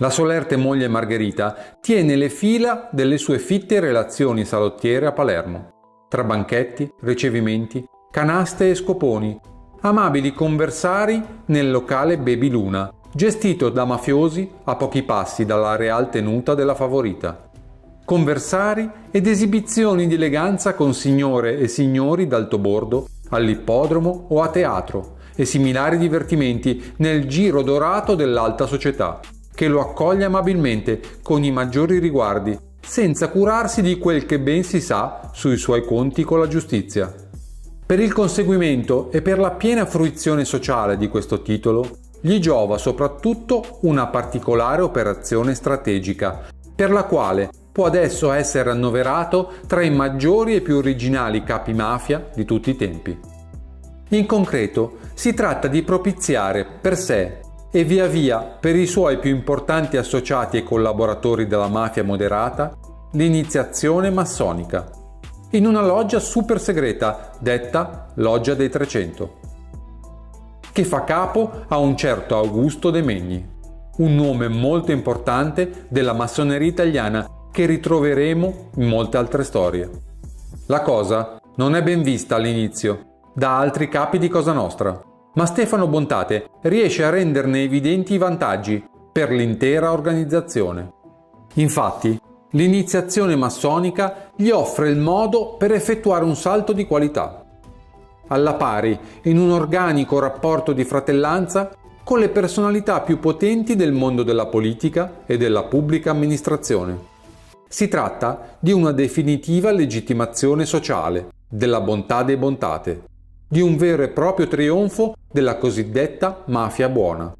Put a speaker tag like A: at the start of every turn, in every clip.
A: La solerte moglie Margherita tiene le fila delle sue fitte relazioni salottiere a Palermo, tra banchetti, ricevimenti, canaste e scoponi, amabili conversari nel locale Baby Luna, gestito da mafiosi a pochi passi dalla real tenuta della favorita. Conversari ed esibizioni di eleganza con signore e signori d'altobordo all'ippodromo o a teatro e similari divertimenti nel giro dorato dell'alta società, che lo accoglie amabilmente con i maggiori riguardi, senza curarsi di quel che ben si sa sui suoi conti con la giustizia. Per il conseguimento e per la piena fruizione sociale di questo titolo, gli giova soprattutto una particolare operazione strategica, per la quale può adesso essere annoverato tra i maggiori e più originali capi mafia di tutti i tempi. In concreto, si tratta di propiziare per sé e via via per i suoi più importanti associati e collaboratori della mafia moderata l'iniziazione massonica, in una loggia super segreta detta Loggia dei 300, che fa capo a un certo Augusto De Megni, un nome molto importante della massoneria italiana che ritroveremo in molte altre storie. La cosa non è ben vista all'inizio da altri capi di Cosa Nostra, ma Stefano Bontate riesce a renderne evidenti i vantaggi per l'intera organizzazione. Infatti, l'iniziazione massonica gli offre il modo per effettuare un salto di qualità, alla pari, in un organico rapporto di fratellanza con le personalità più potenti del mondo della politica e della pubblica amministrazione. Si tratta di una definitiva legittimazione sociale della bontà dei Bontate, di un vero e proprio trionfo della cosiddetta mafia buona.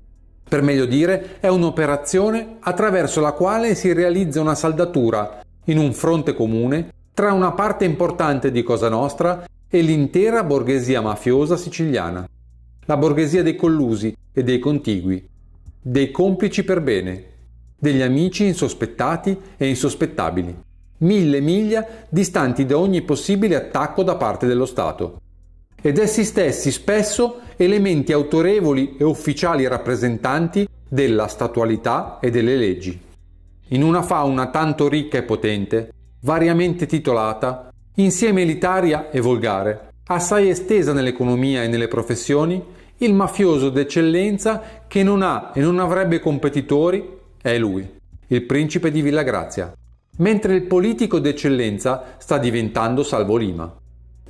A: Per meglio dire, è un'operazione attraverso la quale si realizza una saldatura in un fronte comune tra una parte importante di Cosa Nostra e l'intera borghesia mafiosa siciliana, la borghesia dei collusi e dei contigui, dei complici per bene, degli amici insospettati e insospettabili, 1000 miglia distanti da ogni possibile attacco da parte dello Stato, ed essi stessi spesso elementi autorevoli e ufficiali rappresentanti della statualità e delle leggi. In una fauna tanto ricca e potente, variamente titolata, insieme elitaria e volgare, assai estesa nell'economia e nelle professioni, il mafioso d'eccellenza che non ha e non avrebbe competitori è lui, il principe di Villagrazia, mentre il politico d'eccellenza sta diventando Salvo Lima.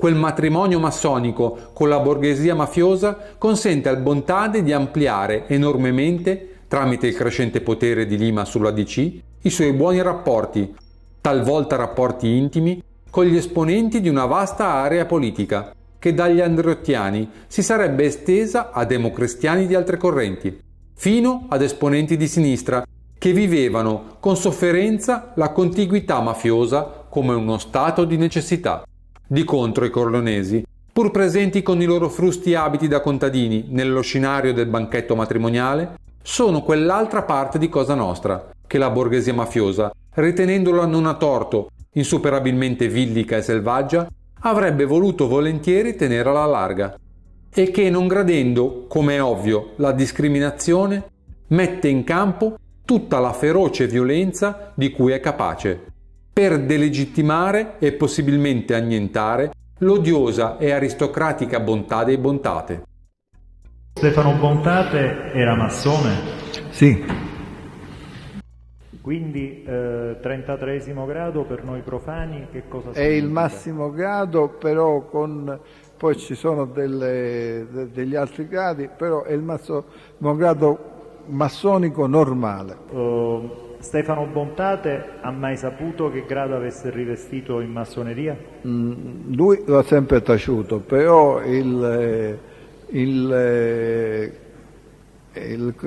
A: Quel matrimonio massonico con la borghesia mafiosa consente al Bontate di ampliare enormemente, tramite il crescente potere di Lima sulla DC, i suoi buoni rapporti, talvolta rapporti intimi, con gli esponenti di una vasta area politica, che dagli andreottiani si sarebbe estesa a democristiani di altre correnti, fino ad esponenti di sinistra, che vivevano con sofferenza la contiguità mafiosa come uno stato di necessità. Di contro i corleonesi, pur presenti con i loro frusti abiti da contadini nello scenario del banchetto matrimoniale, sono quell'altra parte di Cosa Nostra che la borghesia mafiosa, ritenendola non a torto, insuperabilmente villica e selvaggia, avrebbe voluto volentieri tenere alla larga, e che, non gradendo, come è ovvio, la discriminazione, mette in campo tutta la feroce violenza di cui è capace, per delegittimare e possibilmente annientare l'odiosa e aristocratica bontà dei Bontate.
B: Stefano Bontate era massone?
C: Sì.
B: Quindi 33esimo grado per noi profani che cosa significa?
C: È il massimo grado, però poi ci sono degli altri gradi, però è il massimo grado massonico normale.
B: Stefano Bontate ha mai saputo che grado avesse rivestito in massoneria?
C: Lui lo ha sempre taciuto, però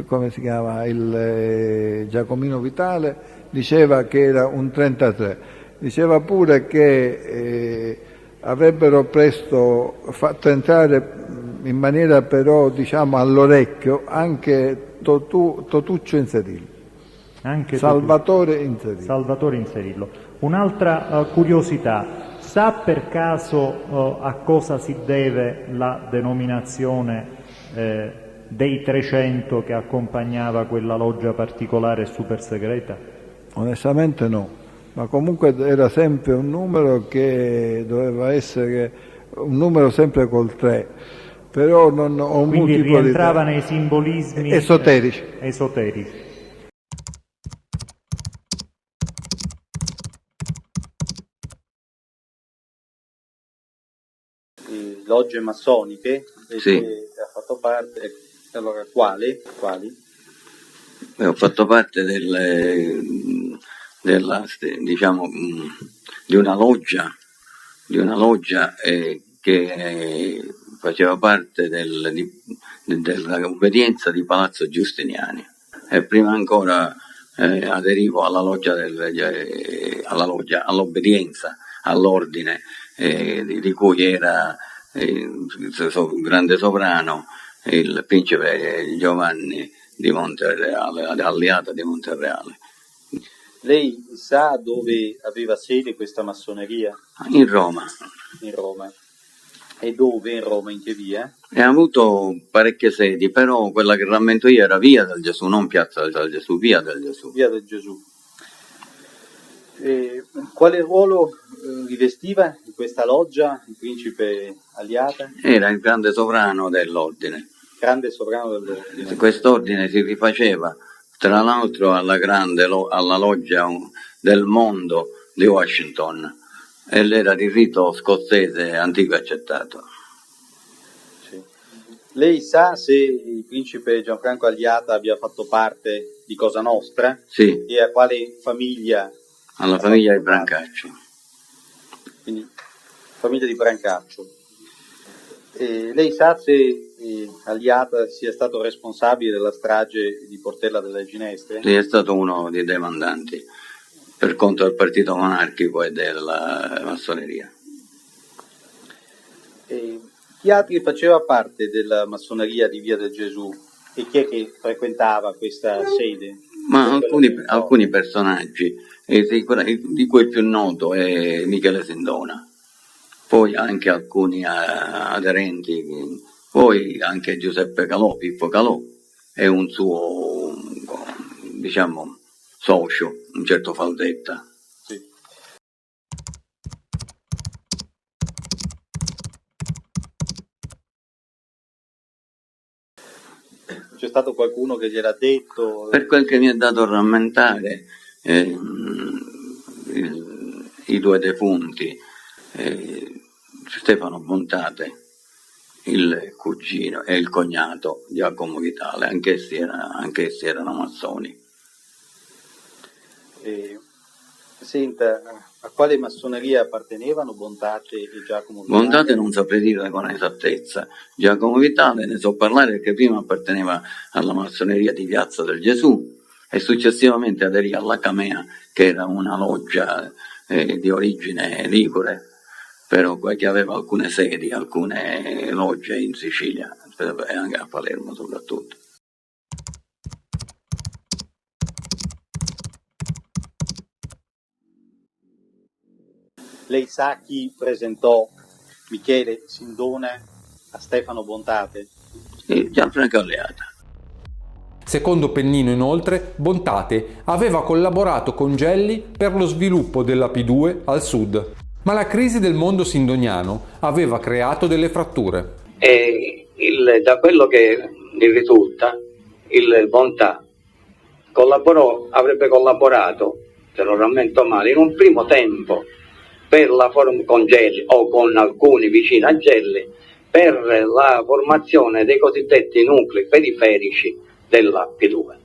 C: come si chiama, il Giacomino Vitale diceva che era un 33, diceva pure che avrebbero presto fatto entrare in maniera però diciamo all'orecchio anche Totuccio Inserillo,
B: anche
C: Salvatore Inserillo.
B: Salvatore Inserillo. Un'altra curiosità, sa per caso a cosa si deve la denominazione dei 300 che accompagnava quella loggia particolare e super segreta?
C: Onestamente no, ma comunque era sempre un numero che doveva essere un numero sempre col 3, però non ho un
B: Quindi
C: multiplo
B: rientrava nei simbolismi
C: esoterici.
B: esoterici.
D: Logge massoniche
E: Sì.
D: ha fatto parte, allora quali?
E: Ho fatto parte diciamo, di una loggia che faceva parte dell'obbedienza di Palazzo Giustiniani, e prima ancora aderivo all'obbedienza, all'ordine di cui era il grande sovrano il principe Giovanni di Montereale, Alliata di Montereale.
D: Lei sa dove aveva sede questa massoneria?
E: In Roma.
D: In Roma. E dove in Roma? In che via?
E: E ha avuto parecchie sedi, però quella che rammento io era Via del Gesù, non Piazza del Gesù, Via del Gesù.
D: Via del Gesù. Quale ruolo rivestiva in questa loggia il principe Alliata?
E: Era il grande sovrano dell'ordine.
D: Grande sovrano dell'ordine.
E: Quest'ordine si rifaceva tra l'altro alla loggia del mondo di Washington, e l'era di rito scozzese antico accettato.
D: Sì. Lei sa se il principe Gianfranco Alliata abbia fatto parte di Cosa Nostra?
E: Sì.
D: E a quale famiglia?
E: Alla famiglia di Brancaccio.
D: Quindi famiglia di Brancaccio. Lei sa se Alliata sia stato responsabile della strage di Portella delle Ginestre?
E: Sì, è stato uno dei mandanti per conto del partito monarchico e della massoneria.
D: Chi altri faceva parte della massoneria di Via del Gesù e chi è che frequentava questa sede?
E: Ma alcuni personaggi, di cui il più noto è Michele Sindona, poi anche alcuni aderenti, poi anche Giuseppe Calò, Pippo Calò, è un suo, diciamo, socio, un certo Faldetta.
D: Sì. C'è stato qualcuno che gliel'ha detto?
E: Per quel che mi è dato a rammentare, i due defunti, Stefano Bontate, il cugino e il cognato Giacomo Vitale, anch'essi erano massoni.
D: Senta, a quale massoneria appartenevano Bontate e Giacomo Vitale?
E: Bontate non saprei dire con esattezza. Giacomo Vitale ne so parlare perché prima apparteneva alla massoneria di Piazza del Gesù e successivamente aderì alla Camea, che era una loggia di origine ligure, però che aveva alcune sedi, alcune logge in Sicilia e anche a Palermo soprattutto.
D: Lei sa chi presentò Michele Sindona a Stefano Bontate?
E: Gianfranco Alliata.
A: Secondo Pennino, inoltre, Bontate aveva collaborato con Gelli per lo sviluppo della P2 al sud, ma la crisi del mondo sindoniano aveva creato delle fratture.
F: Da quello che ne risulta, il Bontà avrebbe collaborato, se non rammento male, in un primo tempo con Gelli o con alcuni vicini a Gelli per la formazione dei cosiddetti nuclei periferici della P2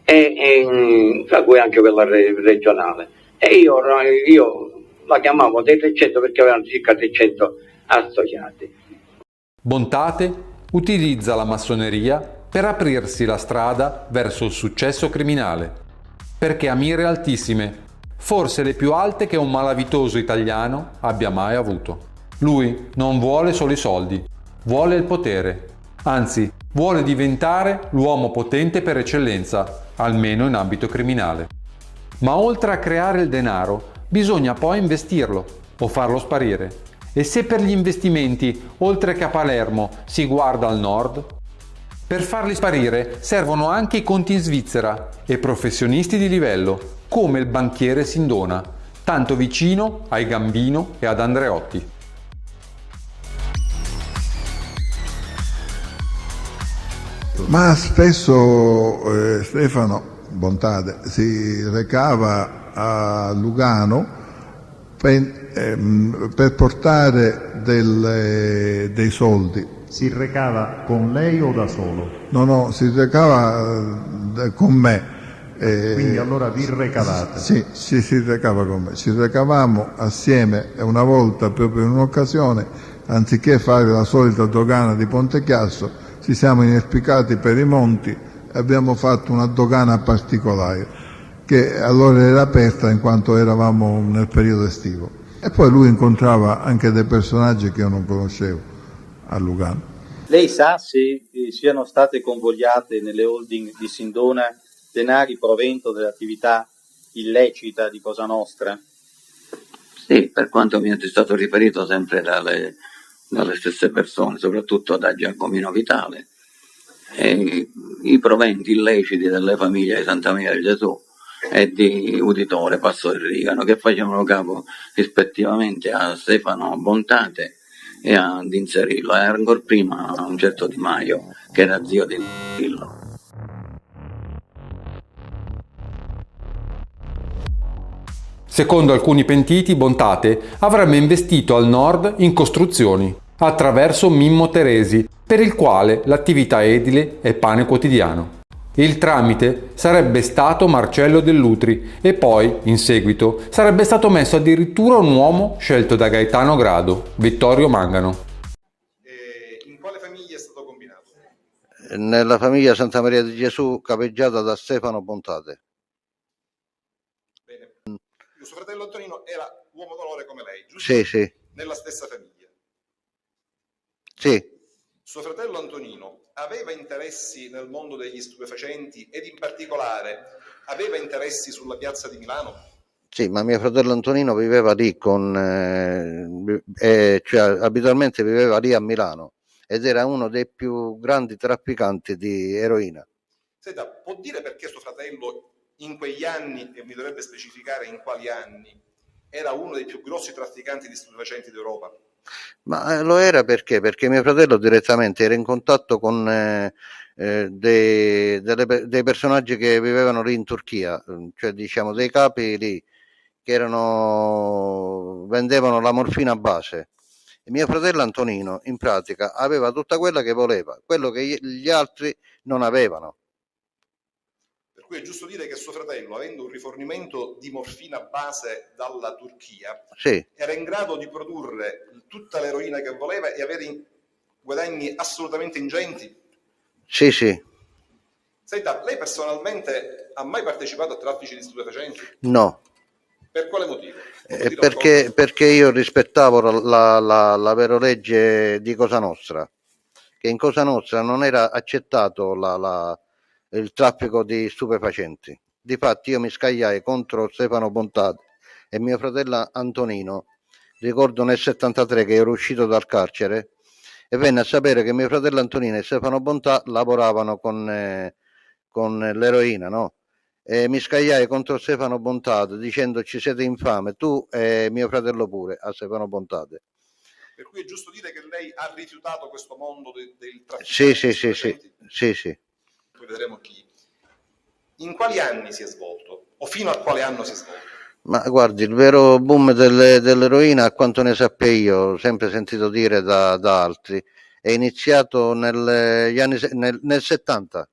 F: e tra cui anche quella regionale, e io la chiamavo dei 300 perché avevano circa 300 associati.
A: Bontate utilizza la massoneria per aprirsi la strada verso il successo criminale, perché ha mire altissime, forse le più alte che un malavitoso italiano abbia mai avuto. Lui non vuole solo i soldi, vuole il potere, anzi vuole diventare l'uomo potente per eccellenza, almeno in ambito criminale. Ma oltre a creare il denaro, bisogna poi investirlo o farlo sparire. E se per gli investimenti, oltre che a Palermo, si guarda al nord, Per farli sparire servono anche i conti in Svizzera e professionisti di livello, come il banchiere Sindona, tanto vicino ai Gambino e ad Andreotti.
C: Ma spesso Stefano Bontate si recava a Lugano per portare dei soldi.
B: Si recava con lei o da solo?
C: No, si recava con me.
B: Quindi allora vi recavate?
C: Sì, si recava con me. Ci recavamo assieme e una volta, proprio in un'occasione, anziché fare la solita dogana di Ponte Chiasso, ci siamo inerpicati per i monti e abbiamo fatto una dogana particolare, che allora era aperta in quanto eravamo nel periodo estivo. E poi lui incontrava anche dei personaggi che io non conoscevo a Lugano.
D: Lei sa se siano state convogliate nelle holding di Sindona denari provento dell'attività illecita di Cosa Nostra?
E: Sì, per quanto mi è stato riferito sempre dalle stesse persone, soprattutto da Giacomino Vitale, e i proventi illeciti delle famiglie di Santa Maria di Gesù e di Uditore Passo del Rigano, che facevano capo rispettivamente a Stefano Bontate e ad Inserillo, e ancora prima a un certo Di Maio, che era zio di Inserillo.
A: Secondo alcuni pentiti, Bontate avrebbe investito al nord in costruzioni, attraverso Mimmo Teresi, per il quale l'attività edile è pane quotidiano. Il tramite sarebbe stato Marcello Dell'Utri e poi, in seguito, sarebbe stato messo addirittura un uomo scelto da Gaetano Grado, Vittorio Mangano.
G: In quale famiglia è stato combinato?
H: Nella famiglia Santa Maria di Gesù, capeggiata da Stefano Bontate.
G: Bene. Il suo fratello Antonino era uomo d'onore come lei, giusto?
H: Sì.
G: Nella stessa famiglia.
H: Sì.
G: Suo fratello Antonino aveva interessi nel mondo degli stupefacenti ed in particolare aveva interessi sulla piazza di Milano?
H: Sì, ma mio fratello Antonino viveva lì cioè abitualmente viveva lì a Milano ed era uno dei più grandi trafficanti di eroina.
G: Senta, può dire perché suo fratello in quegli anni, e mi dovrebbe specificare in quali anni, era uno dei più grossi trafficanti di stupefacenti d'Europa?
H: Ma lo era perché mio fratello direttamente era in contatto con dei personaggi che vivevano lì in Turchia, cioè diciamo dei capi lì che vendevano la morfina base. E mio fratello Antonino in pratica aveva tutta quella che voleva, quello che gli altri non avevano.
G: Per cui è giusto dire che suo fratello, avendo un rifornimento di morfina base dalla Turchia,
H: sì,
G: era in grado di produrre tutta l'eroina che voleva e avere guadagni assolutamente ingenti?
H: Sì.
G: Senta, lei personalmente ha mai partecipato a traffici di stupefacenti?
H: No.
G: Per quale motivo?
H: Perché io rispettavo la vero legge di Cosa Nostra, che in Cosa Nostra non era accettato il traffico di stupefacenti. Difatti io mi scagliai contro Stefano Bontate e mio fratello Antonino, ricordo nel 73 che ero uscito dal carcere e venne a sapere che mio fratello Antonino e Stefano Bontate lavoravano con l'eroina, no? E mi scagliai contro Stefano Bontate dicendo ci siete infame, tu e mio fratello pure, a Stefano Bontate.
G: Per cui è giusto dire che lei ha rifiutato questo mondo del traffico?
H: Sì.
G: Poi vedremo chi. In quali anni si è svolto? O fino a quale anno si è svolto?
H: Ma guardi, il vero boom dell'eroina, a quanto ne sappia io, ho sempre sentito dire da altri, è iniziato nel 70.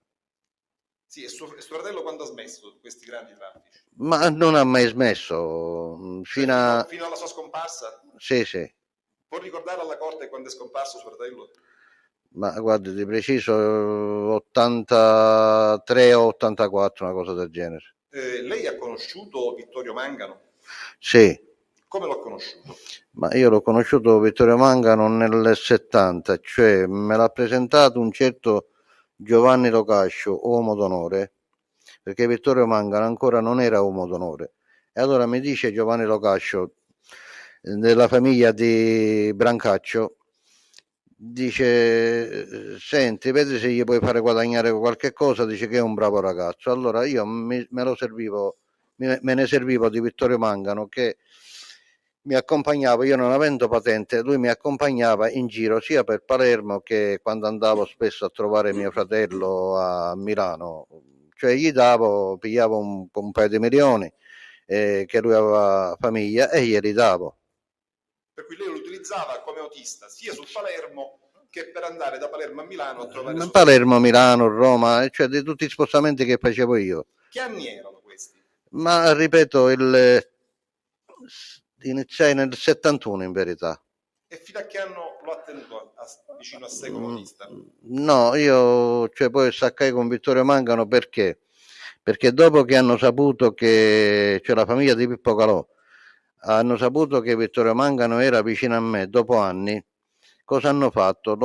G: Sì, e suo fratello quando ha smesso questi grandi traffici?
H: Ma non ha mai smesso, fino
G: alla sua scomparsa?
H: Sì.
G: Può ricordare alla Corte quando è scomparso suo fratello?
H: Ma guardi, di preciso 83 o 84, una cosa del genere.
G: Lei ha conosciuto Vittorio Mangano?
H: Sì.
G: Come l'ho conosciuto?
H: Ma io l'ho conosciuto Vittorio Mangano nel 70, cioè me l'ha presentato un certo Giovanni Locascio, uomo d'onore, perché Vittorio Mangano ancora non era uomo d'onore. E allora mi dice Giovanni Locascio, della famiglia di Brancaccio, dice senti, vedi se gli puoi fare guadagnare qualche cosa, dice che è un bravo ragazzo. Allora io me ne servivo di Vittorio Mangano, che mi accompagnava, io non avendo patente, lui mi accompagnava in giro sia per Palermo che quando andavo spesso a trovare mio fratello a Milano, cioè gli pigliavo un paio di milioni, che lui aveva famiglia, e glieli davo.
G: Per cui lei lo utilizzava come autista sia su Palermo che per andare da Palermo a Milano a trovare
H: Palermo, Milano, Roma, cioè di tutti gli spostamenti che facevo io.
G: Che anni erano questi?
H: Ma ripeto, iniziai nel 71 in verità.
G: E fino a che anno lo ha tenuto vicino a sé come autista?
H: No, io poi staccai con Vittorio Mangano perché dopo che hanno saputo che c'è la famiglia di Pippo Calò, hanno saputo che Vittorio Mangano era vicino a me dopo anni, cosa hanno fatto?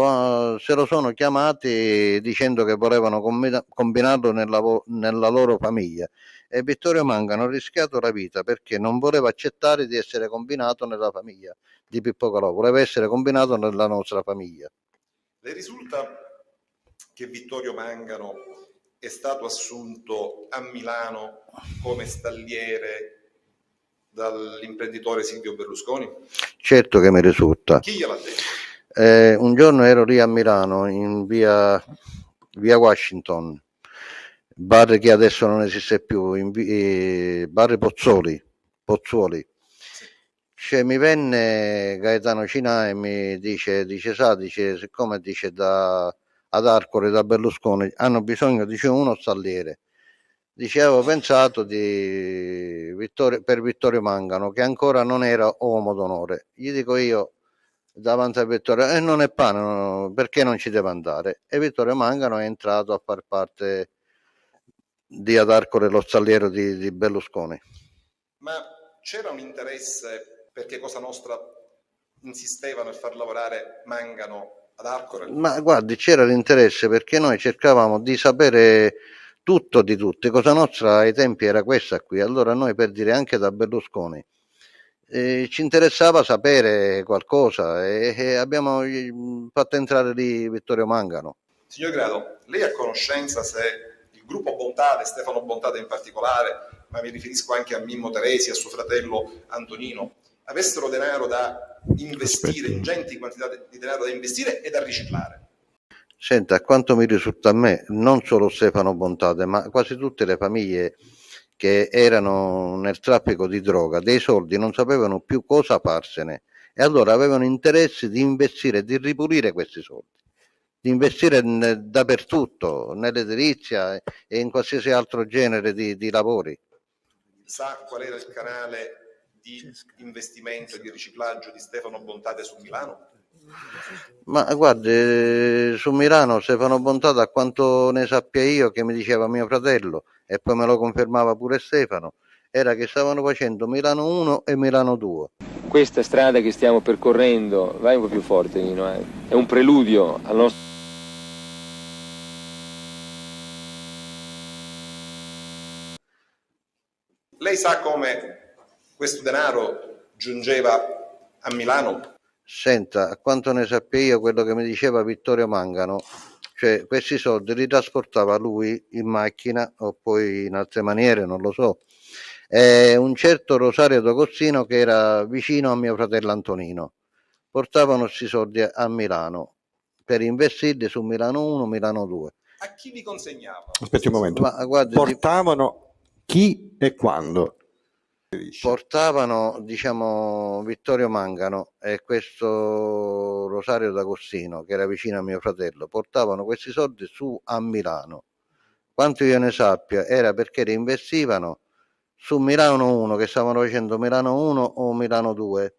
H: Se lo sono chiamati dicendo che volevano combinarlo nella loro famiglia, e Vittorio Mangano ha rischiato la vita perché non voleva accettare di essere combinato nella famiglia di Pippo Calò, voleva essere combinato nella nostra famiglia.
G: Le risulta che Vittorio Mangano è stato assunto a Milano come stalliere dall'imprenditore Silvio Berlusconi?
H: Certo che mi risulta.
G: Chi gliel'ha detto?
H: Un giorno ero lì a Milano, in via Washington, bar che adesso non esiste più, bar Pozzuoli. Sì. Mi venne Gaetano Cinà e mi dice siccome dice ad Arcore, da Berlusconi, hanno bisogno, dice, uno stalliere. Avevo pensato per Vittorio Mangano, che ancora non era uomo d'onore. Gli dico io davanti a Vittorio, non è pane, no, perché non ci deve andare? E Vittorio Mangano è entrato a far parte di Ad Arcore, lo stalliero di Berlusconi.
G: Ma c'era un interesse perché Cosa Nostra insisteva nel far lavorare Mangano ad Arcore?
H: Ma guardi, c'era l'interesse perché noi cercavamo di sapere tutto di tutti. Cosa Nostra ai tempi era questa qui, allora noi, per dire, anche da Berlusconi, ci interessava sapere qualcosa e abbiamo fatto entrare lì Vittorio Mangano.
G: Signor Grado, lei ha conoscenza se il gruppo Bontade, Stefano Bontade in particolare, ma mi riferisco anche a Mimmo Teresi, a suo fratello Antonino, avessero denaro da investire, ingenti quantità di denaro da investire e da riciclare?
H: Senta, a quanto mi risulta a me, non solo Stefano Bontade, ma quasi tutte le famiglie che erano nel traffico di droga, dei soldi non sapevano più cosa farsene, e allora avevano interesse di investire, di ripulire questi soldi, di investire dappertutto, nell'edilizia e in qualsiasi altro genere di lavori.
G: Sa qual era il canale di investimento e di riciclaggio di Stefano Bontade su Milano?
H: Ma guardi, su Milano Stefano Bontade, a quanto ne sappia io, che mi diceva mio fratello, e poi me lo confermava pure Stefano, era che stavano facendo Milano 1 e Milano 2.
I: Questa strada che stiamo percorrendo, vai un po' più forte Nino, è un preludio al nostro...
G: Lei sa come questo denaro giungeva a Milano?
H: Senta, a quanto ne sappia io, quello che mi diceva Vittorio Mangano, cioè questi soldi li trasportava lui in macchina o poi in altre maniere, non lo so, un certo Rosario D'Agostino, che era vicino a mio fratello Antonino, portavano questi soldi a Milano per investirli su Milano 1, Milano 2.
G: A chi li consegnava?
J: Aspetti un momento.
H: Ma guardi,
J: portavano chi e quando?
H: Portavano, diciamo, Vittorio Mangano e questo Rosario D'Agostino, che era vicino a mio fratello, portavano questi soldi su a Milano. Quanto io ne sappia, era perché li investivano su Milano 1, che stavano facendo Milano 1 o Milano 2,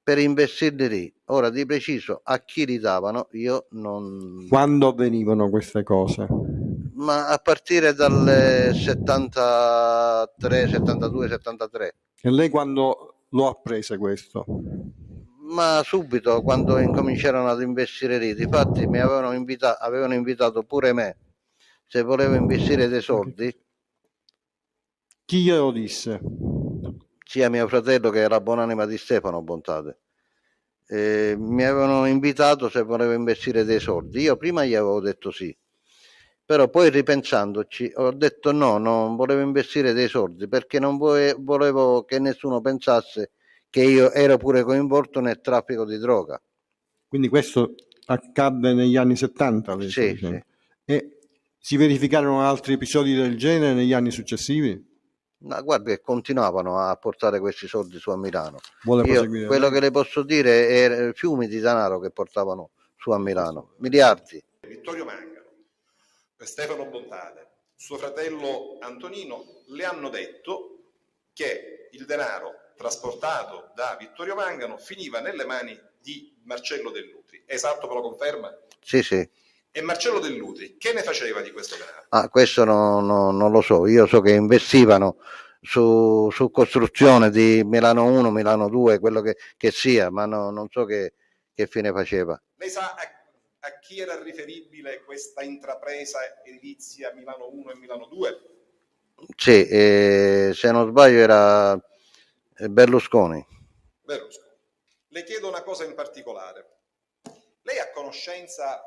H: per investirli lì. Ora, di preciso a chi li davano io non...
J: Quando avvenivano queste cose?
H: Ma a partire dal 73, 72, 73.
J: E lei quando lo ha preso questo?
H: Ma subito, quando incominciarono ad investire lì. Difatti mi avevano invitato pure me, se volevo investire dei soldi.
J: Chi glielo disse?
H: Sia mio fratello, che era buonanima di Stefano Bontade. mi avevano invitato se volevo investire dei soldi. Io prima gli avevo detto sì, però poi ripensandoci ho detto no, non volevo investire dei soldi perché non volevo che nessuno pensasse che io ero pure coinvolto nel traffico di droga.
J: Quindi questo accadde negli anni 70, lei sta
H: Sì,
J: dicendo.
H: sì.
J: E si verificarono altri episodi del genere negli anni successivi?
H: Ma guarda che continuavano a portare questi soldi su a Milano.
J: Vuole
H: Io
J: proseguire
H: quello
J: lei?
H: che le posso dire è fiumi di denaro che portavano su a Milano, miliardi.
G: Vittorio Mangano, Stefano Bontade, suo fratello Antonino le hanno detto che il denaro trasportato da Vittorio Mangano finiva nelle mani di Marcello Dell'Utri. Esatto, me lo conferma?
H: Sì, sì.
G: E Marcello Dell'Utri che ne faceva di questo denaro?
H: Ah, questo non lo so. Io so che investivano su costruzione di Milano 1, Milano 2, quello che sia, ma non so che fine faceva.
G: Lei sa a chi era riferibile questa intrapresa edilizia Milano 1 e Milano 2?
H: Sì, se non sbaglio era Berlusconi.
G: Berlusconi. Le chiedo una cosa in particolare. Lei ha conoscenza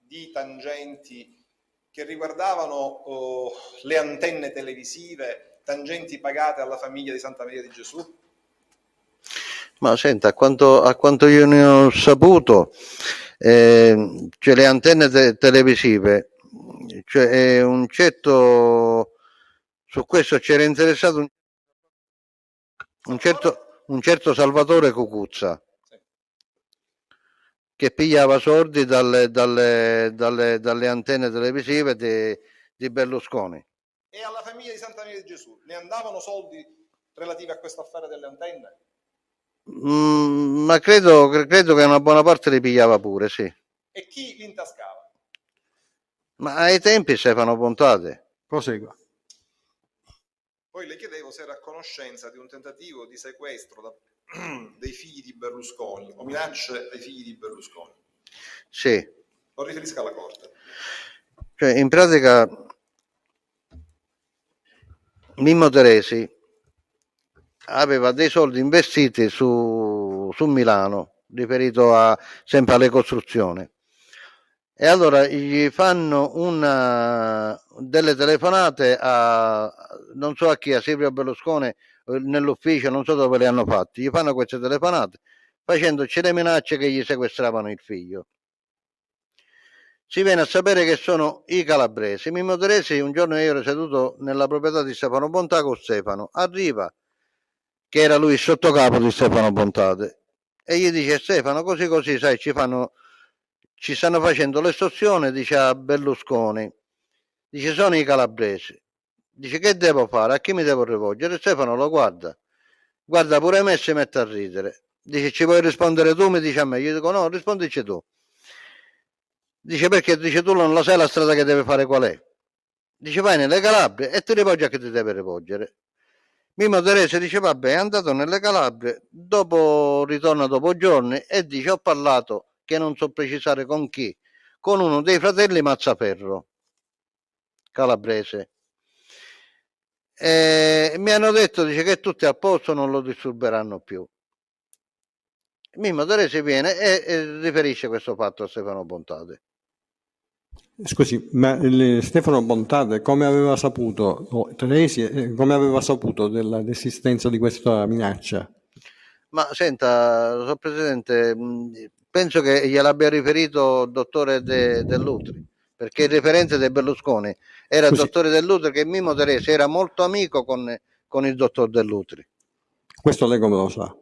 G: di tangenti che riguardavano le antenne televisive, tangenti pagate alla famiglia di Santa Maria di Gesù?
H: Ma senta, a quanto io ne ho saputo, cioè le antenne televisive, cioè un certo, su questo c'era interessato un certo Salvatore Cucuzza, che pigliava soldi dalle antenne televisive di Berlusconi.
G: E alla famiglia di Santa Maria di Gesù ne andavano soldi relativi a questo affare delle antenne?
H: Ma credo che una buona parte li pigliava pure, sì.
G: E chi li intascava?
H: Ma ai tempi Stefano Bontate.
J: Prosegua.
G: Poi le chiedevo se era a conoscenza di un tentativo di sequestro dei figli di Berlusconi o minacce ai figli di Berlusconi.
H: Sì.
G: Lo riferisca alla Corte.
H: Cioè, in pratica Mimmo Teresi aveva dei soldi investiti su Milano, riferito sempre alle costruzioni. E allora gli fanno delle telefonate non so a chi, a Silvio Berlusconi, nell'ufficio, non so dove le hanno fatte. Gli fanno queste telefonate facendoci le minacce che gli sequestravano il figlio. Si viene a sapere che sono i calabresi. Mimmo Teresi, un giorno io ero seduto nella proprietà di Stefano Bontà con Stefano, arriva, che era lui il sottocapo di Stefano Bontate, e gli dice: Stefano, così, sai, ci stanno facendo l'estorsione, dice a Berlusconi, dice sono i calabresi, dice che devo fare, a chi mi devo rivolgere? Stefano lo guarda pure me e si mette a ridere, dice ci vuoi rispondere tu? Mi dice a me, io dico no, rispondici tu. Dice perché? Dice tu non la sai la strada che deve fare qual è? Dice vai nelle Calabrie e ti rivolgi a chi ti deve rivolgere. Mimmo Teresi dice vabbè, è andato nelle Calabrie, dopo ritorna dopo giorni e dice ho parlato, che non so precisare con chi, con uno dei fratelli Mazzaferro, calabrese. E mi hanno detto, dice, che tutti a posto, non lo disturberanno più. Mimmo Teresi viene e riferisce questo fatto a Stefano Bontate.
J: Scusi, ma Stefano Bontate come aveva saputo, Teresi, come aveva saputo dell'esistenza di questa minaccia?
H: Ma senta, signor Presidente, penso che gliel'abbia riferito il dottore Dell'Utri, perché il referente di Berlusconi era il dottore Dell'Utri, che Mimmo Teresi era molto amico con il dottor Dell'Utri.
J: Questo lei come lo sa?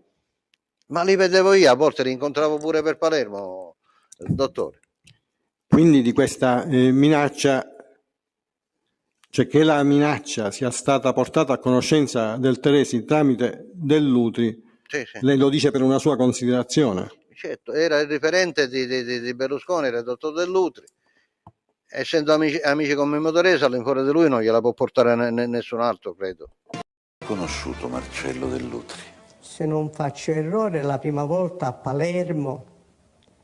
H: Ma li vedevo io, a volte li incontravo pure per Palermo, dottore.
J: Quindi di questa minaccia, cioè che la minaccia sia stata portata a conoscenza del Teresi tramite Dell'Utri,
H: sì.
J: Lei lo dice per una sua considerazione?
H: Certo, era il referente di Berlusconi, era il dottor Dell'Utri. Essendo amici con Mimmo Teresi, all'infuori di lui non gliela può portare nessun altro, credo.
K: Conosciuto Marcello Dell'Utri?
L: Se non faccio errore, la prima volta a Palermo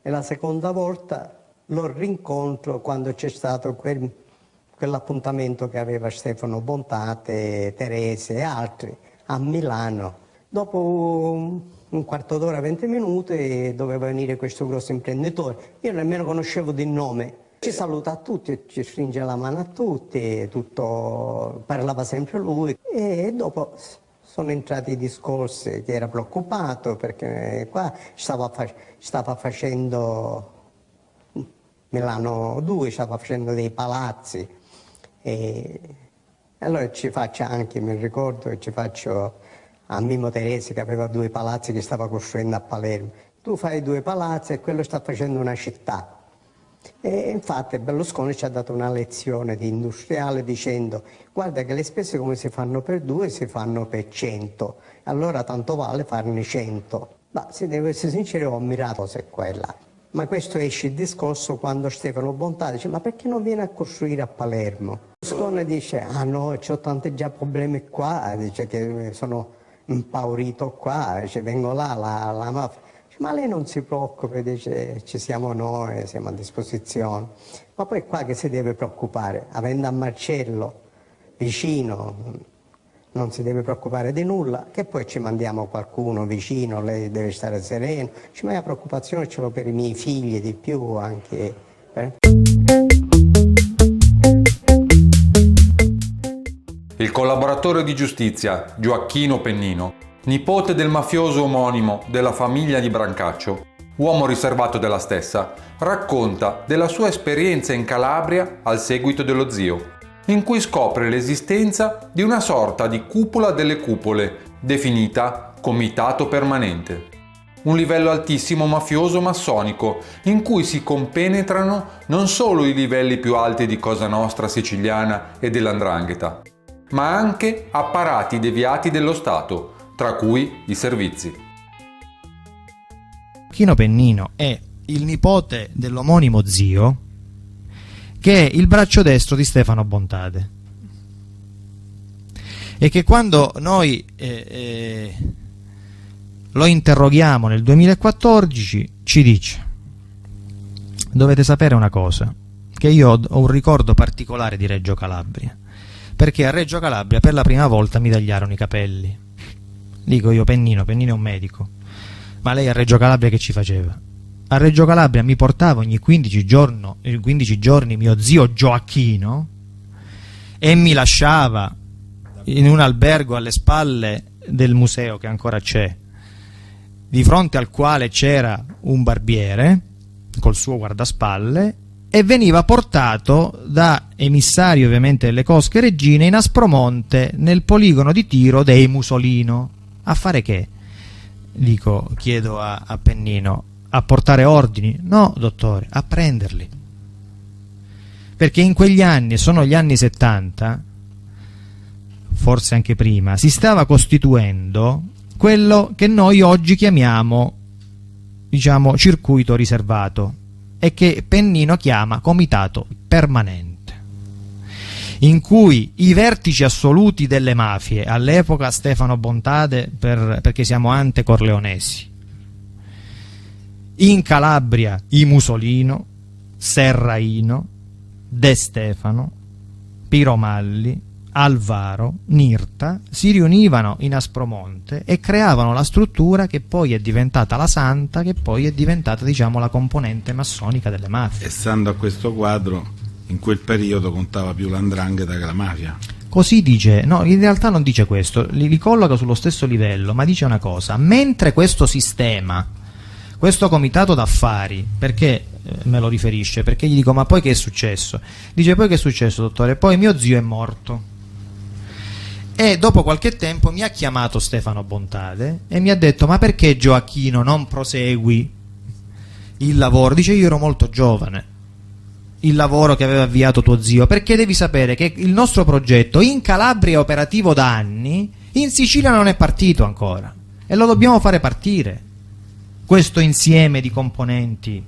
L: e la seconda volta lo rincontro quando c'è stato quell'appuntamento che aveva Stefano Bontate, Teresi e altri a Milano. Dopo un quarto d'ora, 20 minuti, e doveva venire questo grosso imprenditore. Io nemmeno conoscevo di nome. Ci saluta a tutti, ci stringe la mano a tutti, parlava sempre lui. E dopo sono entrati i discorsi che era preoccupato perché qua stava facendo Milano 2, stava facendo dei palazzi. E allora ci faccio anche, mi ricordo che ci faccio a Mimmo Teresi, che aveva 2 palazzi che stava costruendo a Palermo. Tu fai 2 palazzi e quello sta facendo una città. E infatti Berlusconi ci ha dato una lezione di industriale dicendo: guarda che le spese come si fanno per 2 si fanno per 100, allora tanto vale farne 100. Ma se devo essere sincero, ho ammirato se quella. Ma questo esce il discorso quando Stefano Bontà dice: ma perché non viene a costruire a Palermo? Berlusconi dice: ah no, c'ho tanti già problemi qua, dice che sono impaurito qua, dice, vengo là, la mafia. Ma lei non si preoccupi, dice, ci siamo noi, siamo a disposizione. Ma poi qua che si deve preoccupare? Avendo a Marcello vicino, non si deve preoccupare di nulla, che poi ci mandiamo qualcuno vicino, lei deve stare sereno. Ma la preoccupazione ce l'ho per i miei figli di più anche.
A: Il collaboratore di giustizia, Gioacchino Pennino, nipote del mafioso omonimo della famiglia di Brancaccio, uomo riservato della stessa, racconta della sua esperienza in Calabria al seguito dello zio, in cui scopre l'esistenza di una sorta di cupola delle cupole, definita Comitato Permanente. Un livello altissimo mafioso massonico, in cui si compenetrano non solo i livelli più alti di Cosa Nostra siciliana e dell''ndrangheta, ma anche apparati deviati dello Stato, tra cui i servizi.
M: Chino Pennino è il nipote dell'omonimo zio, che è il braccio destro di Stefano Bontade, e che quando noi lo interroghiamo nel 2014 ci dice: dovete sapere una cosa, che io ho un ricordo particolare di Reggio Calabria, perché a Reggio Calabria per la prima volta mi tagliarono i capelli. Dico io: Pennino è un medico, ma lei a Reggio Calabria che ci faceva? A Reggio Calabria mi portava ogni 15 giorni mio zio Gioacchino e mi lasciava in un albergo alle spalle del museo che ancora c'è, di fronte al quale c'era un barbiere col suo guardaspalle, e veniva portato da emissario ovviamente delle cosche reggine in Aspromonte nel poligono di tiro dei Musolino. A fare che? Chiedo a Pennino. A portare ordini? No, dottore, a prenderli. Perché in quegli anni, sono gli anni 70, forse anche prima, si stava costituendo quello che noi oggi chiamiamo, diciamo, circuito riservato, e che Pennino chiama comitato permanente, in cui i vertici assoluti delle mafie, all'epoca Stefano Bontade perché siamo ante-corleonesi, in Calabria i Musolino, Serraino, De Stefano, Piromalli, Alvaro, Nirta, si riunivano in Aspromonte e creavano la struttura che poi è diventata la Santa, che poi è diventata, diciamo, la componente massonica delle mafie.
N: E stando a questo quadro, in quel periodo contava più l''ndrangheta che la mafia.
M: Così dice, no, in realtà non dice questo, li colloca sullo stesso livello, ma dice una cosa: mentre questo sistema, questo comitato d'affari, perché me lo riferisce? Perché gli dico: ma poi che è successo? Dice: poi che è successo, dottore? Poi mio zio è morto e dopo qualche tempo mi ha chiamato Stefano Bontade e mi ha detto: ma perché Gioacchino non prosegui il lavoro? Dice: io ero molto giovane, il lavoro che aveva avviato tuo zio, perché devi sapere che il nostro progetto in Calabria è operativo da anni, in Sicilia non è partito ancora e lo dobbiamo fare partire, questo insieme di componenti.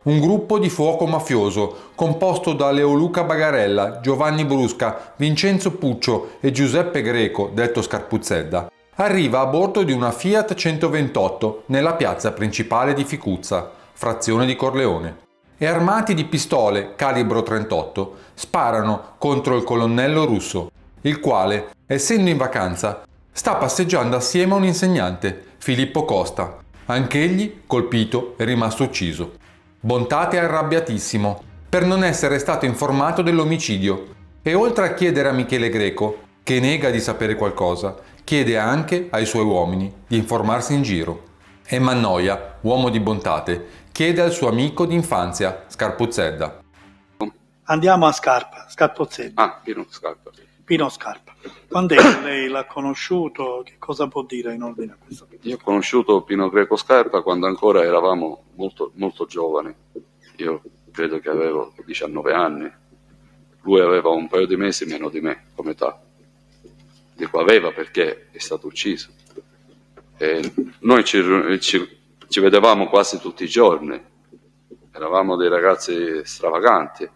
A: Un gruppo di fuoco mafioso composto da Leoluca Bagarella, Giovanni Brusca, Vincenzo Puccio e Giuseppe Greco, detto Scarpuzzedda, arriva a bordo di una Fiat 128 nella piazza principale di Ficuzza, frazione di Corleone, e armati di pistole calibro 38 sparano contro il colonnello russo, il quale, essendo in vacanza, sta passeggiando assieme a un insegnante, Filippo Costa, anch'egli colpito e rimasto ucciso. Bontate è arrabbiatissimo per non essere stato informato dell'omicidio e oltre a chiedere a Michele Greco, che nega di sapere qualcosa, chiede anche ai suoi uomini di informarsi in giro. E Mannoia, uomo di bontate, chiede al suo amico d'infanzia, Scarpozzedda.
O: Andiamo a Scarpozzedda.
P: Pino Scarpa.
O: Pino Scarpa. Quando è che lei l'ha conosciuto? Che cosa può dire in ordine a questo?
P: Io ho conosciuto Pino Greco Scarpa quando ancora eravamo molto, molto giovani. Io credo che avevo 19 anni. Lui aveva un paio di mesi meno di me come età. Dico aveva perché è stato ucciso. E noi ci vedevamo quasi tutti i giorni. Eravamo dei ragazzi stravaganti.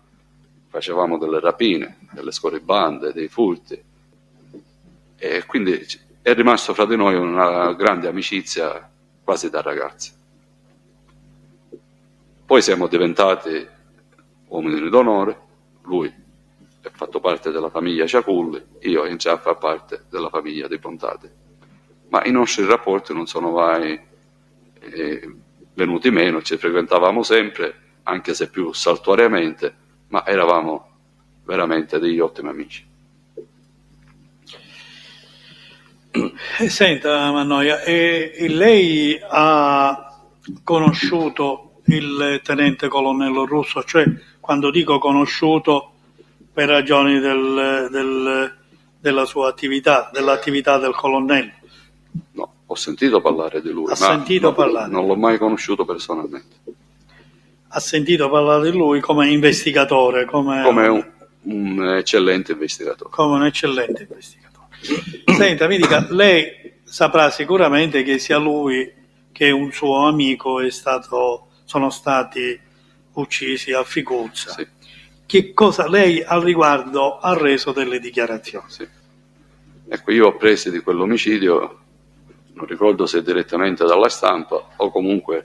P: Facevamo delle rapine, delle scorribande, dei furti. E quindi è rimasto fra di noi una grande amicizia quasi da ragazzi. Poi siamo diventati uomini d'onore, lui è fatto parte della famiglia Ciaculli, io ho iniziato a far parte della famiglia dei Bontate. Ma i nostri rapporti non sono mai venuti meno, ci frequentavamo sempre, anche se più saltuariamente, ma eravamo veramente degli ottimi amici.
O: Senta Mannoia, lei ha conosciuto il tenente colonnello Russo, cioè quando dico conosciuto per ragioni della sua attività, dell'attività del colonnello?
P: No, ho sentito parlare di lui, non l'ho mai conosciuto personalmente.
O: Ha sentito parlare di lui come investigatore, come
P: un eccellente investigatore.
O: Come un eccellente investigatore. Senta, mi dica, lei saprà sicuramente che sia lui che un suo amico sono stati uccisi a Ficuzza.
P: Sì.
O: Che cosa lei al riguardo ha reso delle dichiarazioni?
P: Sì. Ecco, io ho preso di quell'omicidio, non ricordo se direttamente dalla stampa o comunque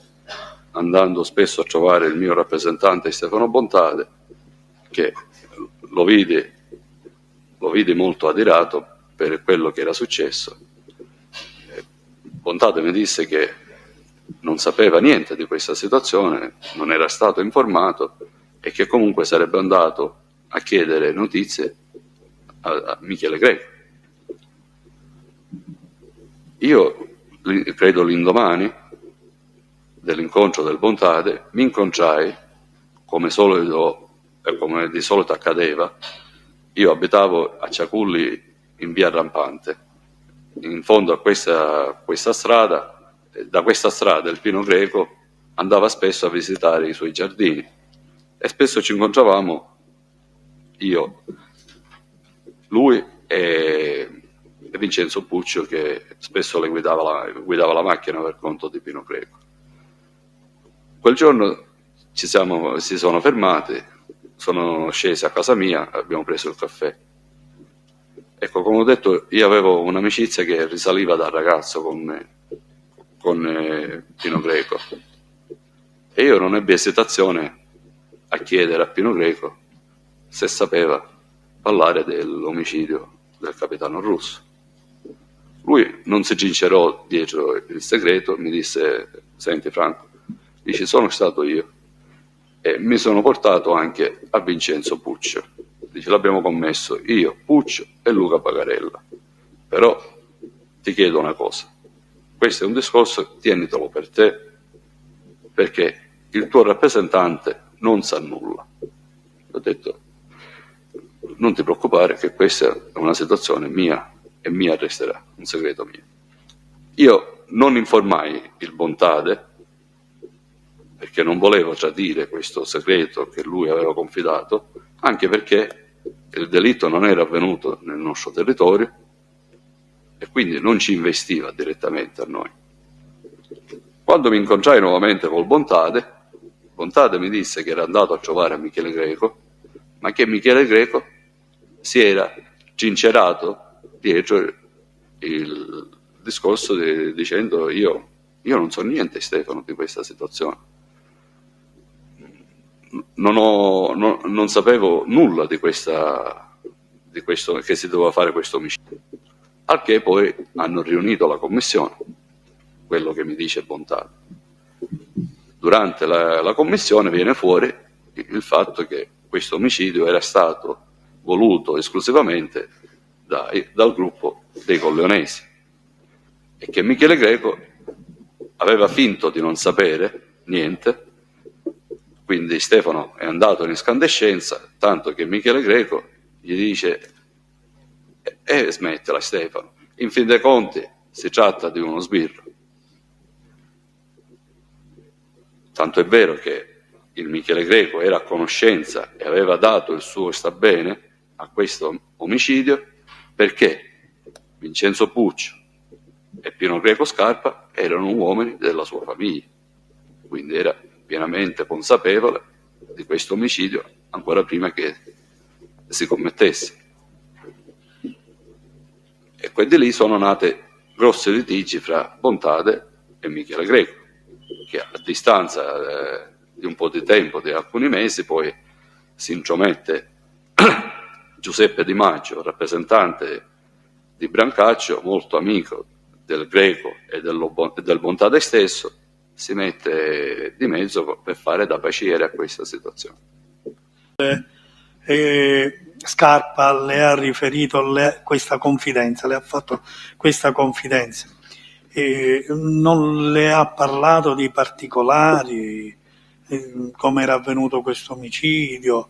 P: andando spesso a trovare il mio rappresentante Stefano Bontate, che lo vidi molto adirato per quello che era successo. Bontate mi disse che non sapeva niente di questa situazione, non era stato informato e che comunque sarebbe andato a chiedere notizie a Michele Greco. Io credo l'indomani dell'incontro del Bontate mi incontrai, come solito e come di solito accadeva, io abitavo a Ciaculli in via Rampante, in fondo a questa strada, da questa strada il Pino Greco andava spesso a visitare i suoi giardini e spesso ci incontravamo io, lui e Vincenzo Puccio, che spesso le guidava la macchina per conto di Pino Greco. Quel giorno si sono fermati, sono scesi a casa mia, abbiamo preso il caffè. Ecco, come ho detto, io avevo un'amicizia che risaliva da ragazzo con Pino Greco e io non ebbi esitazione a chiedere a Pino Greco se sapeva parlare dell'omicidio del capitano Russo. Lui non si gincerò dietro il segreto, mi disse: senti Franco, dice, sono stato io e mi sono portato anche a Vincenzo Puccio, dice, l'abbiamo commesso io, Puccio e Luca Pagarella, però ti chiedo una cosa, questo è un discorso, tienitelo per te, perché il tuo rappresentante non sa nulla. Ho detto, non ti preoccupare che questa è una situazione mia e mia resterà un segreto mio. Io non informai il Bontate perché non volevo tradire questo segreto che lui aveva confidato, anche perché il delitto non era avvenuto nel nostro territorio e quindi non ci investiva direttamente a noi. Quando mi incontrai nuovamente col Bontate mi disse che era andato a trovare a Michele Greco, ma che Michele Greco si era gincerato dietro il discorso dicendo io non so niente, Stefano, di questa situazione. non sapevo nulla di questo che si doveva fare questo omicidio, al che poi hanno riunito la commissione, quello che mi dice Bontà. Durante la commissione viene fuori il fatto che questo omicidio era stato voluto esclusivamente dal gruppo dei Corleonesi e che Michele Greco aveva finto di non sapere niente. Quindi Stefano è andato in incandescenza, tanto che Michele Greco gli dice smettila Stefano, in fin dei conti si tratta di uno sbirro. Tanto è vero che il Michele Greco era a conoscenza e aveva dato il suo sta bene a questo omicidio perché Vincenzo Puccio e Pino Greco Scarpa erano uomini della sua famiglia, quindi era pienamente consapevole di questo omicidio ancora prima che si commettesse. E quindi lì sono nate grossi litigi fra Bontade e Michele Greco, che a distanza di un po' di tempo, di alcuni mesi, poi si intromette Giuseppe Di Maggio, rappresentante di Brancaccio, molto amico del Greco e del Bontade stesso, si mette di mezzo per fare da paciere a questa situazione.
O: Scarpa le ha riferito questa confidenza, le ha fatto questa confidenza. Non le ha parlato di particolari, come era avvenuto questo omicidio,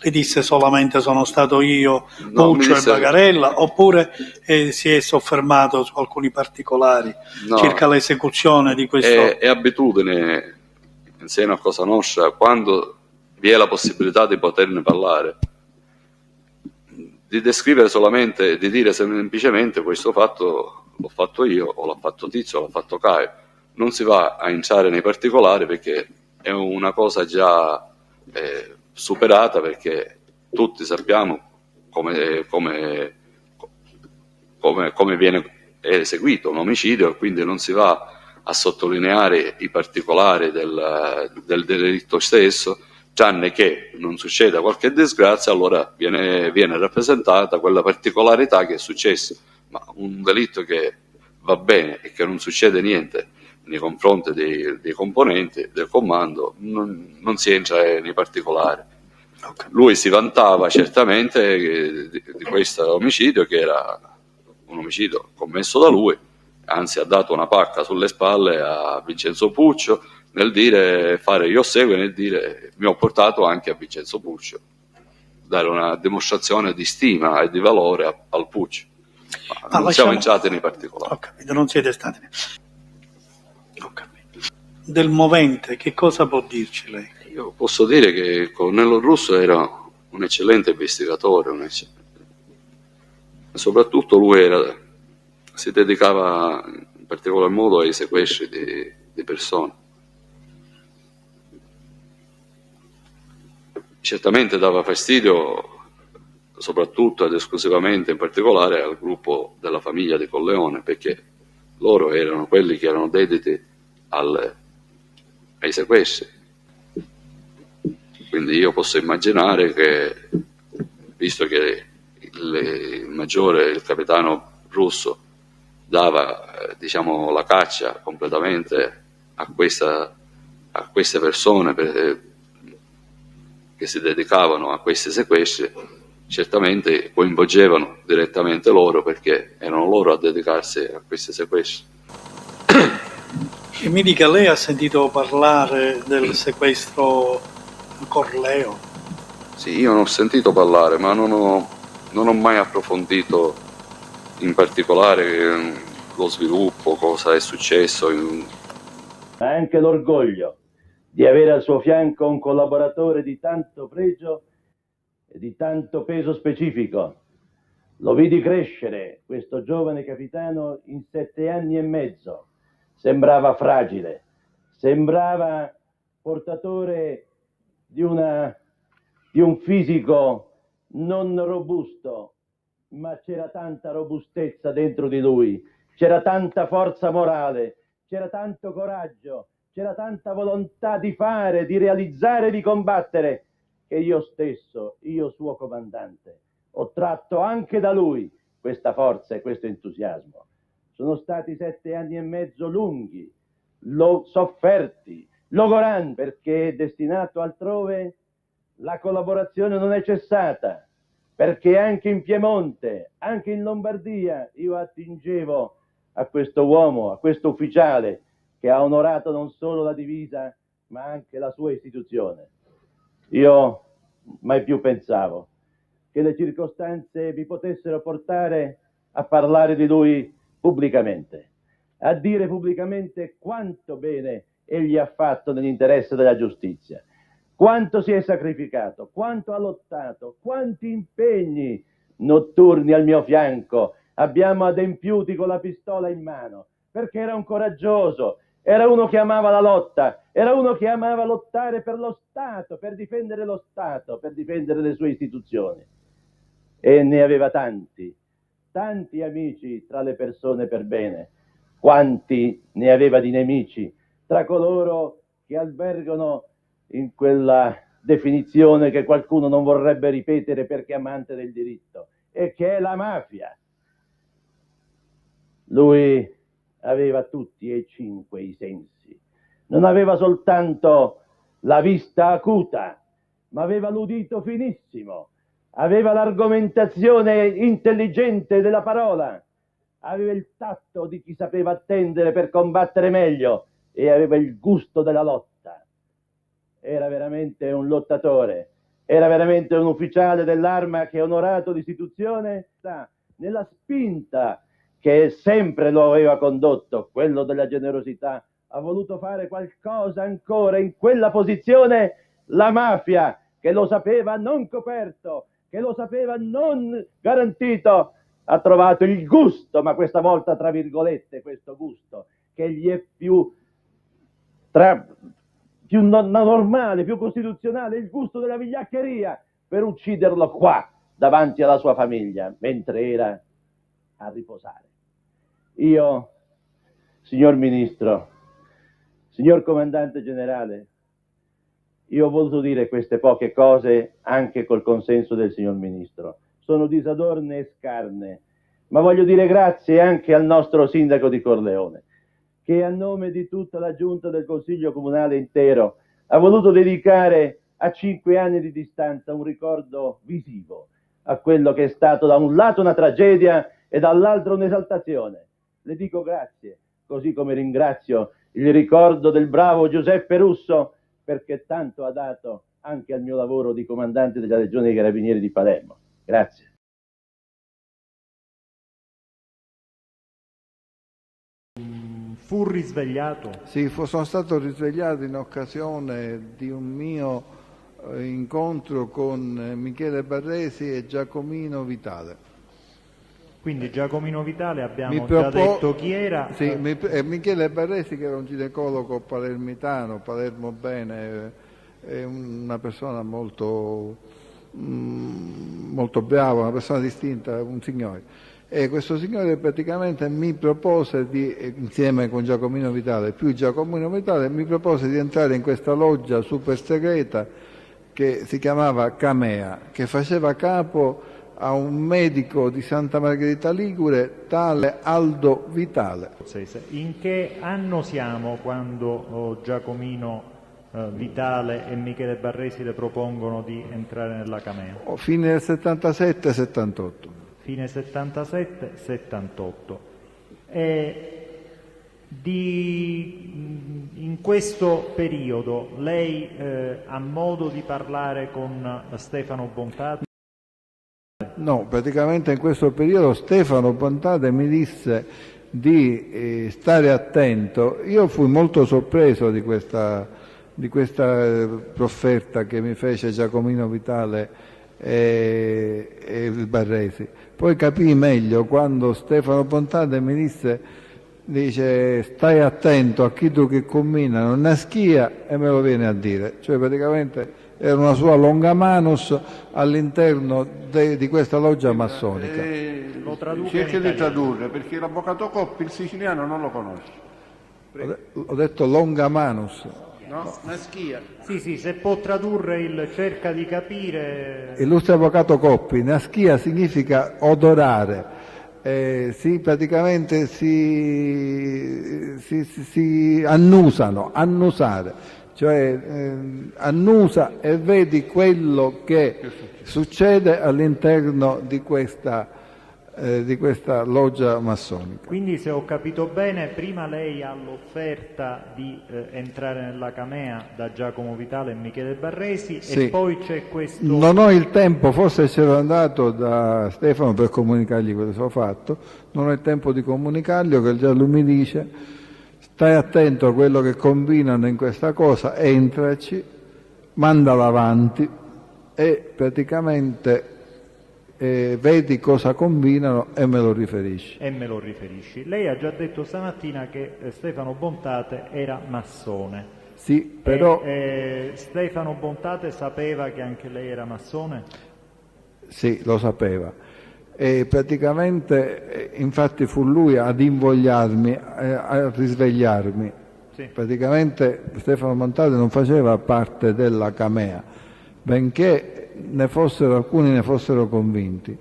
O: le disse solamente sono stato io, Puccio e Bagarella, oppure si è soffermato su alcuni particolari circa l'esecuzione di questo?
P: È abitudine in seno a Cosa Nostra, quando vi è la possibilità di poterne parlare, di descrivere solamente, di dire semplicemente questo fatto l'ho fatto io, o l'ha fatto Tizio, o l'ha fatto Caio. Non si va a entrare nei particolari perché è una cosa già superata, perché tutti sappiamo come viene eseguito un omicidio, e quindi non si va a sottolineare i particolari del delitto stesso, tranne che non succeda qualche disgrazia, allora viene rappresentata quella particolarità che è successa. Ma un delitto che va bene e che non succede niente nei confronti dei componenti del comando, non si entra nei particolari. Okay. Lui si vantava certamente di questo omicidio, che era un omicidio commesso da lui, anzi ha dato una pacca sulle spalle a Vincenzo Puccio nel dire fare io seguo, nel dire mi ho portato anche a Vincenzo Puccio, dare una dimostrazione di stima e di valore al Puccio. Non siamo entrati nei particolari.
O: Ho capito, non siete stati. Ho capito. Del movente, che cosa può dirci lei?
P: Io posso dire che il colonnello Russo era un eccellente investigatore, soprattutto lui si dedicava in particolar modo ai sequestri di persone. Certamente dava fastidio soprattutto ed esclusivamente in particolare al gruppo della famiglia di Colleone, perché loro erano quelli che erano dediti ai sequestri. Quindi io posso immaginare che, visto che il maggiore, il capitano Russo, dava la caccia completamente a queste persone che si dedicavano a questi sequestri, certamente coinvolgevano direttamente loro, perché erano loro a dedicarsi a questi sequestri.
O: E mi dica, lei ha sentito parlare del sequestro Corleo?
P: Sì, io ne ho sentito parlare, ma non ho mai approfondito in particolare lo sviluppo, cosa è successo.
Q: Ha anche l'orgoglio di avere al suo fianco un collaboratore di tanto pregio e di tanto peso specifico. Lo vidi crescere, questo giovane capitano, in 7 anni e mezzo. Sembrava fragile, sembrava portatore di un fisico non robusto, ma c'era tanta robustezza dentro di lui, c'era tanta forza morale, c'era tanto coraggio, c'era tanta volontà di fare, di realizzare, di combattere, che io stesso, io suo comandante, ho tratto anche da lui questa forza e questo entusiasmo. Sono stati 7 anni e mezzo lunghi, sofferti, logoranti, perché destinato altrove la collaborazione non è cessata, perché anche in Piemonte, anche in Lombardia, io attingevo a questo uomo, a questo ufficiale che ha onorato non solo la divisa, ma anche la sua istituzione. Io mai più pensavo che le circostanze vi potessero portare a parlare di lui pubblicamente, a dire pubblicamente quanto bene egli ha fatto nell'interesse della giustizia, quanto si è sacrificato, quanto ha lottato, quanti impegni notturni al mio fianco abbiamo adempiuti con la pistola in mano, perché era un coraggioso, era uno che amava la lotta, era uno che amava lottare per lo Stato, per difendere lo Stato, per difendere le sue istituzioni. E ne aveva tanti amici tra le persone per bene, quanti ne aveva di nemici tra coloro che albergano in quella definizione che qualcuno non vorrebbe ripetere perché è amante del diritto, e che è la mafia. Lui aveva tutti e 5 i sensi, non aveva soltanto la vista acuta, ma aveva l'udito finissimo, aveva l'argomentazione intelligente della parola, aveva il tatto di chi sapeva attendere per combattere meglio e aveva il gusto della lotta. Era veramente un lottatore, era veramente un ufficiale dell'arma che, onorato l'istituzione, nella spinta che sempre lo aveva condotto, quello della generosità, ha voluto fare qualcosa ancora in quella posizione. La mafia, che lo sapeva non coperto, che lo sapeva non garantito, ha trovato il gusto, ma questa volta tra virgolette, questo gusto, che gli è più normale, più costituzionale, il gusto della vigliaccheria, per ucciderlo qua, davanti alla sua famiglia, mentre era a riposare. Io, signor Ministro, signor Comandante Generale, io ho voluto dire queste poche cose anche col consenso del signor Ministro. Sono disadorne e scarne, ma voglio dire grazie anche al nostro Sindaco di Corleone, che a nome di tutta la Giunta del Consiglio Comunale intero ha voluto dedicare a 5 anni di distanza un ricordo visivo a quello che è stato da un lato una tragedia e dall'altro un'esaltazione. Le dico grazie, così come ringrazio il ricordo del bravo Giuseppe Russo, perché tanto ha dato anche al mio lavoro di comandante della Legione dei Carabinieri di Palermo. Grazie.
B: Fu risvegliato?
C: Sì, sono stato risvegliato in occasione di un mio incontro con Michele Barresi e Giacomino Vitale.
B: Quindi Giacomino Vitale abbiamo già detto chi era.
C: Sì, Michele Barresi, che era un ginecologo palermitano, Palermo bene, è una persona molto brava, una persona distinta, un signore. E questo signore praticamente mi propose insieme con Giacomino Vitale, più Giacomino Vitale, mi propose di entrare in questa loggia super segreta che si chiamava Camea, che faceva capo a un medico di Santa Margherita Ligure, tale Aldo Vitale.
B: In che anno siamo quando Giacomino Vitale e Michele Barresi le propongono di entrare nella Camea?
C: Fine del 77-78.
B: Fine 77-78. In questo periodo lei ha modo di parlare con Stefano Bontate?
C: No, praticamente in questo periodo Stefano Bontate mi disse di stare attento. Io fui molto sorpreso di questa profferta che mi fece Giacomino Vitale e il Barresi. Poi capii meglio quando Stefano Bontate mi dice stai attento a chi tu che combina non ne schia, e me lo viene a dire. Cioè praticamente era una sua longamanus all'interno di questa loggia massonica.
R: Cerca di tradurre, perché l'avvocato Coppi il siciliano non lo conosce.
C: Ho detto longa manus.
R: No, naschia.
B: Sì, se può tradurre il cerca di capire.
C: Illustre avvocato Coppi, naschia significa odorare, praticamente si annusano, annusare, cioè annusa e vedi quello che succede all'interno di questa loggia massonica.
B: Quindi, se ho capito bene, prima lei ha l'offerta di entrare nella Camea da Giacomo Vitale e Michele Barresi,
C: Sì.
B: e poi c'è questo...
C: Non ho il tempo, forse c'ero andato da Stefano per comunicargli quello che ho fatto, non ho il tempo di comunicargli, che già lui mi dice: stai attento a quello che combinano in questa cosa, entraci, mandala avanti e praticamente vedi cosa combinano e me lo riferisci.
B: Lei ha già detto stamattina che Stefano Bontate era massone.
C: Sì, però...
B: Stefano Bontate sapeva che anche lei era massone?
C: Sì, lo sapeva. E praticamente, infatti, fu lui ad invogliarmi, a risvegliarmi.
B: Sì.
C: Praticamente Stefano Bontate non faceva parte della Camea, benché alcuni ne fossero convinti.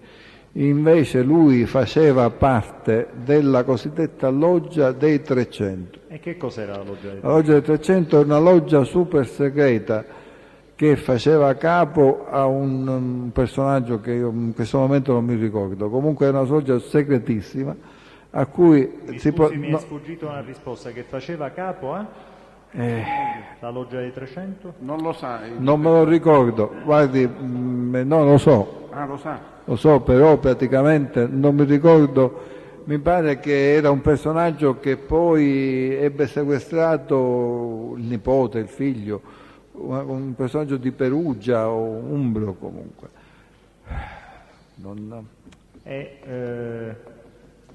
C: Invece lui faceva parte della cosiddetta loggia dei 300.
B: E che cos'era la loggia dei 300?
C: La loggia dei 300 è una loggia super segreta che faceva capo a un personaggio che io in questo momento non mi ricordo. Comunque è una loggia segretissima a cui
B: mi è sfuggito una risposta, che faceva capo a... La loggia dei 300?
R: Non lo sai?
C: Non me lo ricordo, guardi, no, lo so.
R: Ah, lo sa?
C: Lo so, però praticamente non mi ricordo, mi pare che era un personaggio che poi ebbe sequestrato il nipote, il figlio, un personaggio di Perugia o umbro comunque.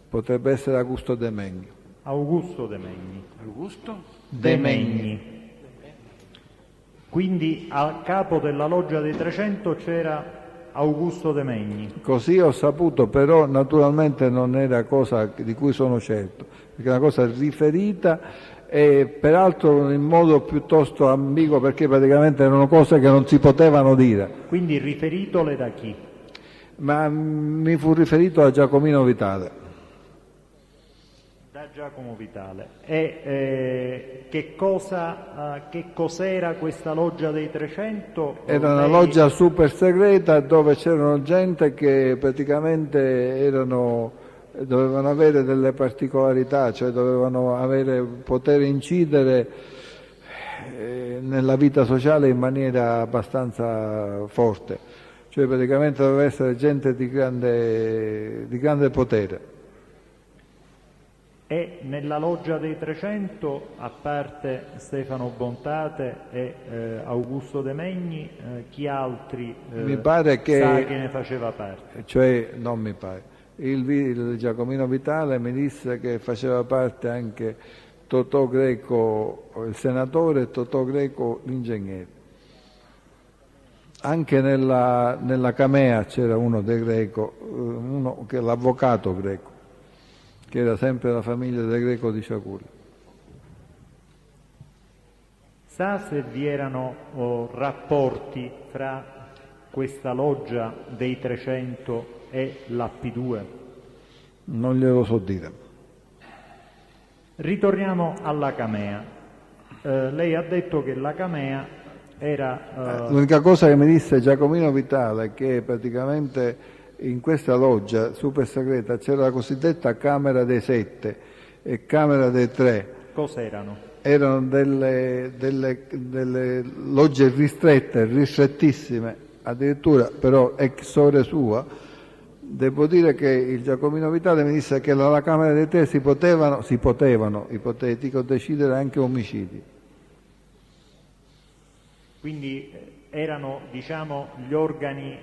C: Potrebbe essere Augusto De Megni.
B: Augusto De Megni.
R: Augusto?
B: De Megni. Quindi a capo della loggia dei 300 c'era Augusto De Megni.
C: Così ho saputo, però naturalmente non era cosa di cui sono certo, perché è una cosa riferita e peraltro in modo piuttosto ambiguo, perché praticamente erano cose che non si potevano dire.
B: Quindi riferitole da chi?
C: Ma mi fu riferito a Giacomino Vitale.
B: Da Giacomo Vitale. E che cos'era questa loggia dei 300?
C: Era una loggia super segreta dove c'erano gente che praticamente dovevano avere delle particolarità, cioè dovevano poter incidere nella vita sociale in maniera abbastanza forte, cioè praticamente doveva essere gente di grande potere.
B: E nella loggia dei 300, a parte Stefano Bontate e Augusto De Megni, chi altri
C: mi pare che
B: ne faceva parte?
C: Cioè, non mi pare. Il Giacomino Vitale mi disse che faceva parte anche Totò Greco, il senatore, e Totò Greco, l'ingegnere. Anche nella Camea c'era uno De Greco, l'avvocato Greco, che era sempre la famiglia del Greco di Ciaculli.
B: Sa se vi erano rapporti fra questa loggia dei 300 e l'App2?
C: Non glielo so dire.
B: Ritorniamo alla Camea. Lei ha detto che la Camea era...
C: L'unica cosa che mi disse Giacomino Vitale è che praticamente in questa loggia super segreta c'era la cosiddetta Camera dei 7 e Camera dei 3.
B: Cos'erano?
C: Erano delle logge ristrettissime, addirittura però ex ore sua. Devo dire che il Giacomino Vitale mi disse che dalla Camera dei 3 si potevano, ipotetico, decidere anche omicidi.
B: Quindi erano, gli organi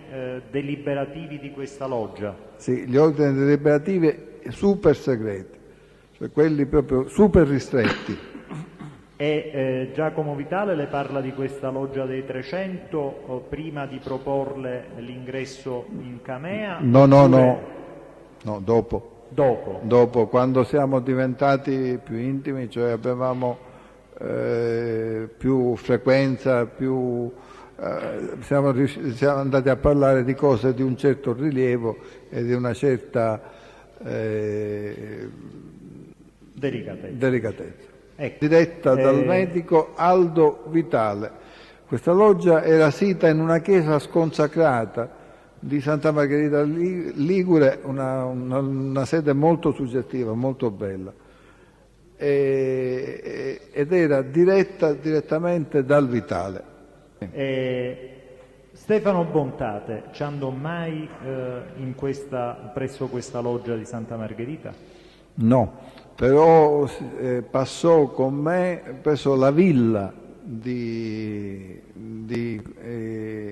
B: deliberativi di questa loggia?
C: Sì, gli organi deliberativi super segreti, cioè quelli proprio super ristretti.
B: E Giacomo Vitale le parla di questa loggia dei 300 prima di proporle l'ingresso in Camea?
C: No, dopo. Dopo, quando siamo diventati più intimi, cioè avevamo più frequenza, siamo andati a parlare di cose di un certo rilievo e di una certa delicatezza.
B: Ecco.
C: Diretta dal medico Aldo Vitale. Questa loggia era sita in una chiesa sconsacrata di Santa Margherita Ligure, una sede molto suggestiva, molto bella, ed era direttamente dal Vitale.
B: Stefano Bontate ci andò mai presso questa loggia di Santa Margherita?
C: No, però passò con me presso la villa di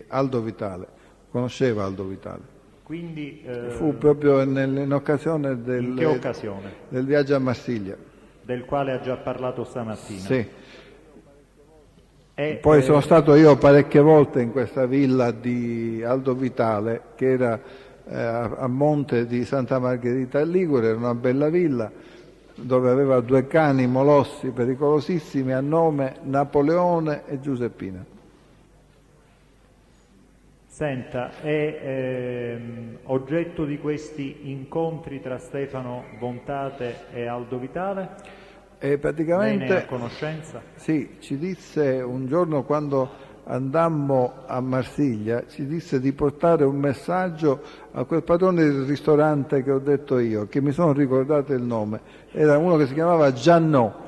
C: Aldo Vitale, conosceva Aldo Vitale.
B: Quindi,
C: fu proprio in occasione
B: in che occasione?
C: Del viaggio a Marsiglia.
B: Del quale ha già parlato stamattina.
C: Sì. Poi sono stato io parecchie volte in questa villa di Aldo Vitale, che era a monte di Santa Margherita Ligure, era una bella villa dove aveva 2 cani molossi pericolosissimi a nome Napoleone e Giuseppina.
B: Senta, è oggetto di questi incontri tra Stefano Bontate e Aldo Vitale?
C: Praticamente,
B: lei ne è a conoscenza?
C: Sì, ci disse un giorno quando andammo a Marsiglia, ci disse di portare un messaggio a quel padrone del ristorante che ho detto io, che mi sono ricordato il nome, era uno che si chiamava Giannò,